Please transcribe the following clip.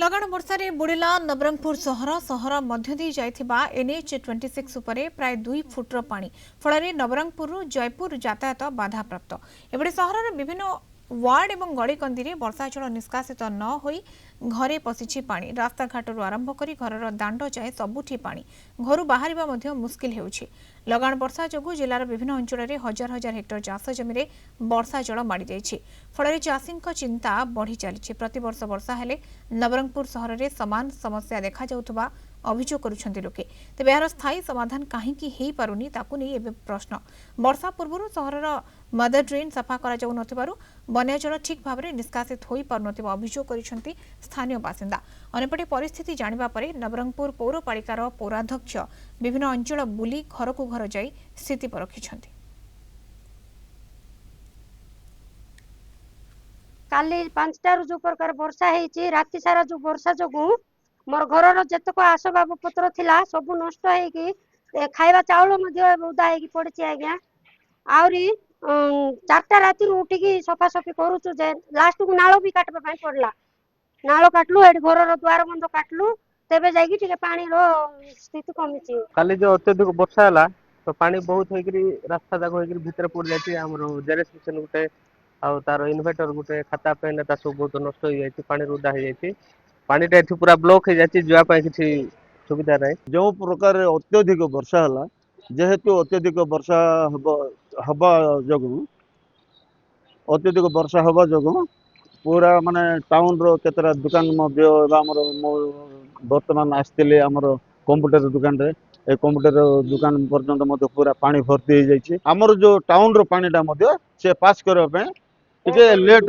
लगाण वर्षा बुड़िला नवरंगपुर सहर मध्य दी जाइथिबा एनएच 26 उपरे प्राय 2 फुटर पानी फल नवरंगपुर जयपुर यातायात बाधाप्राप्त एबडे सहरर विभिन्न वार्ड एवं गड़ीकंदी में वर्षा जल निष्कासित न होई घरे पशिछि पानी रास्ताघाटू आरंभ करी घरर दांड जाए सबुठी पानी घर बाहरिबा मध्य मुस्किल हेउछि। लगाण वर्षा जोगु जिलार विभिन्न अंचल में हजार हजार हेक्टर चाष जमी में वर्षा जल माड़ी जाइछि फल चाषी चिंता बढ़ी चली प्रतिवर्ष वर्षा हेले नवरंगपुर सहर में समान समस्या देखा जाउथबा अभियोग करुछन्ति लोके तेबे यार स्थायी समाधान काहींकी हेई पारुनी ताकू नै एबे प्रश्न। वर्षा पूर्व सहरर मदर ड्रेन सफा करा जाउ नथिबारु बन्या जल ठीक भाव में निष्कासित होई पारुनथिबा अभियोग करिसन्ति स्थानीय बासिंदा। अनेपटे परिस्थिति जानिबा परे नवरंगपुर पौरपालिकार पौराध्यक्ष विभिन्न अंचल बुली घर को घर जाई स्थिति परखिसन्ति। काली 5टार जो प्रकार वर्षा हेची राति सारा जो वर्षा जोगु मोर घरर जतक आसबाब पत्र थिला सब नष्ट हेकी खाइबा चाउल मध्ये उदा हेकी पड़छि आज्ञा आउरी 4टा राति उठिकी सफा सफी करूछु जे लास्ट को नालो भी काटबा पई पड़ला नालो काटलु एडी घरर द्वार बंद काटलु तेबे जाईकी ठीक पानी रो स्थिति कमिछि। काली जो अत्यधिक वर्षा हला तो पानी बहुत होइकरी रास्ता जाक होइकरी भीतर पड़ जायछि हमर जेरेस मिशन गुटे आ तार इन्वर्टर गुटे खाता पे नेता सब बहुत नष्ट हो जायछि पानी रुदा हो जायछि पानीटा एठी पूरा ब्लॉक हो जायछि जुआ पाई किछि सुविधा नै जो प्रकार अत्यधिक वर्षा हला जेहेतु अत्यधिक वर्षा हवा जोगु अत्यधिक वर्षा हवा जोगु पूरा माने टाउन रो केतरा दुकान मध्य हमर वर्तमान आस्तिले हमर कंप्यूटर दुकान रे ए कंप्यूटर दुकान पर्यंत मध्य पूरा पानी भर्ती हो जायछि हमर जो टाउन रो पानीटा मध्य से पास करबा पे टिके लेट